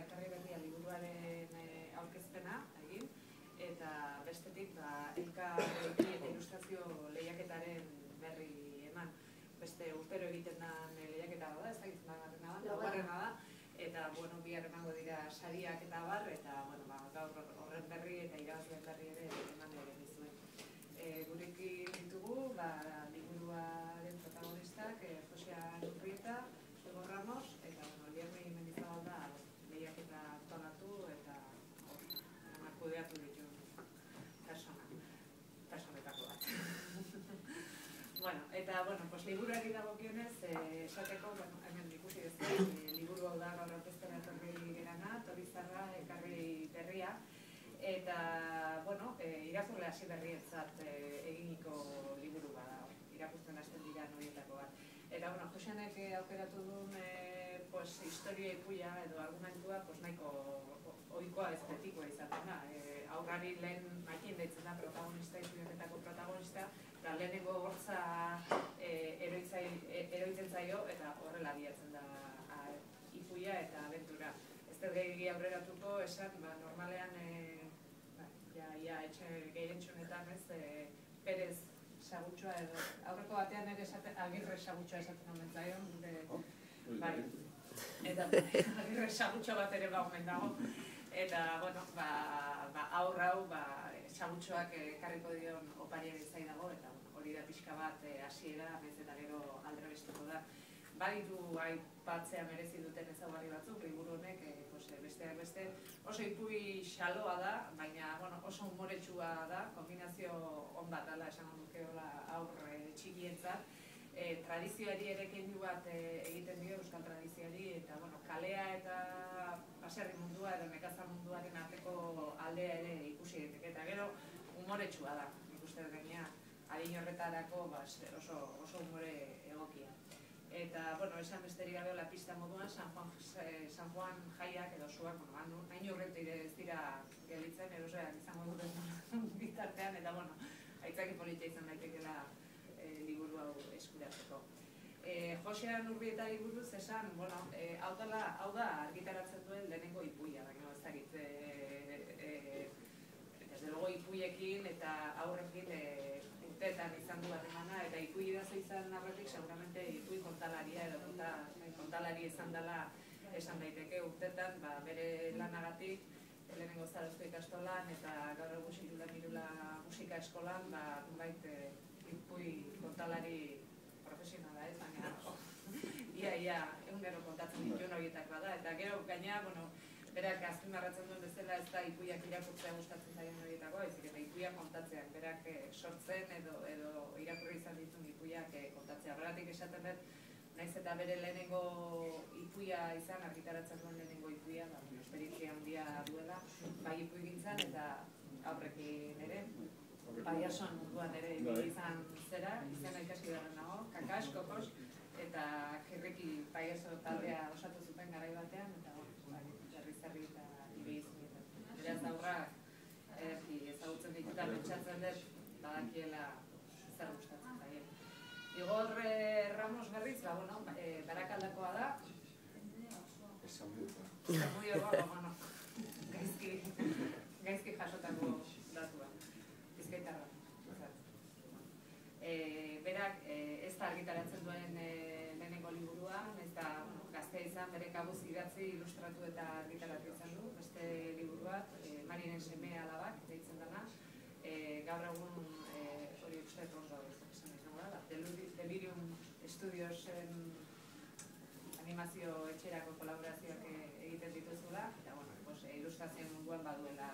ekarri berria liburuaren aurkezpena egin, eta bestetik elkarrekin eta ilustrazio lehiaketaren berri eman. Beste urtero egiten den lehiaketa da, ez da gizten laugarrena da, eta bihar emango dira sariak eta abar, eta gaur horren berri eta irabazleen berri ere eman ere dizuen. Gurekin ditugu, liburuaren protagonistak, Josean Urrieta, Ego Ramos, eta Lierne Mendizabal da lehiaketa antolatu eta kudeatu ditu personetako bat. Eta, liburuari dagokionez, esateko, hemen ikusi dezen, liburu hau da gaur aurkeztera etorri gerana, Torizarra, ekarri berria, eta, irakurle hasi berrietzat eginiko liburu bada, irakurtzen hasten dira horietako bat. Eta, Joseanek aukeratu duen historia ipuia edo argumentua nahiko ohikoa ez betikoa izaten da. Aurrari lehen Makin deitzen da protagonista, ipuiaketako protagonista, eta lehenengo hortza eroitzen zaio eta horrela biatzen da ipuia eta abentura. Ez dut gehiagia aurreratuko esan, normalean etxe gehientxunetan Perez Sagutxoa edo aurreko batean ere Agirre Sagutxoa esaten omen zaion, eta Agirre Sagutxoa bat ere omen dago, eta aur hau Sagutxoak ekarriko dion opariari zai dago, eta hori da pixka bat hasiera, nahiz eta gero aldrebestuko da. Baditu aipatzea merezi duten ezaugarri batzuk, liburu honek, besteak beste, oso ipui xaloa da, baina oso humoretsua da, kombinazio on bat dela esango dukeola aur txikientzat. Tradizioari ere keinu bat egiten dio, euskal tradizioari, eta kalea eta baserri mundua edo nekazal munduaren arteko aldea ere ikusi daiteke, eta gero humoretsua da, ikuste dut gaina adin horretarako oso humore egokia. Eta, esan besterik gabe la pista moduan, San Juan jaiak edo suak, hain urretu ez dira gelditzen, erosoak izango duten bitartean, eta, aitzaki politia izan daitekela liburu hau eskuratzeko. Josean Urrietari buruz esan, hau da argitaratzen duen lehenengo ipuia, baina ez dakit, desde luego ipuiekin eta aurrekin urteetan izan du harremana, eta ipui idazo izan arretik, seguramente ipui kontalaria edo kontalari izan dela esan daiteke urteetan, bere lanagatik, lehenengo Zarozko ikastolan eta gaur egun Xilula Mirula musika eskolan, ipui kontalari profesionala ez, baina ia egunero kontatzen dituen horietako bada, eta gero gaina, berak azpimarratzen duen bezala ez da ipuiak irakurtzea gustatzen zaien horietako, ezik eta ipuiak kontatzeak, berak sortzen edo irakurri izan dituen ipuiak kontatzea. Horregatik esaten dut, nahiz eta bere lehenengo ipuia izan, argitaratzen duen lehenengo ipuia, esperientzia handia duela, ipuigintzan eta aurrekin ere, Paiason munduan ere izan zera, izena ikasi beharren nago, Kakas, Kokos, eta Kirriki Paiaso taldea osatu zuten garai batean, eta Jarri eta Ibeizunetan. Beraz aurrak ezagutzen dituta pentsatzen dut, badakiela zer gustatzen zaien. Igor Ramos berriz, Barakaldakoa da. Zamudioa, gaizki jasotako datua. Bizkaitarra. Berak ez da argitaratzen duen lehenengo liburua, ez da gaztea izan, bere kabuz idatzi, ilustratu eta argitaratu izan du, beste liburu bat, Marinen seme alabak, deitzen dena, gaur egun hori uste ondo esan izango da, Delirium Studiosen animazio etxerako kolaborazioak egiten dituzula, eta ilustrazio munduan baduela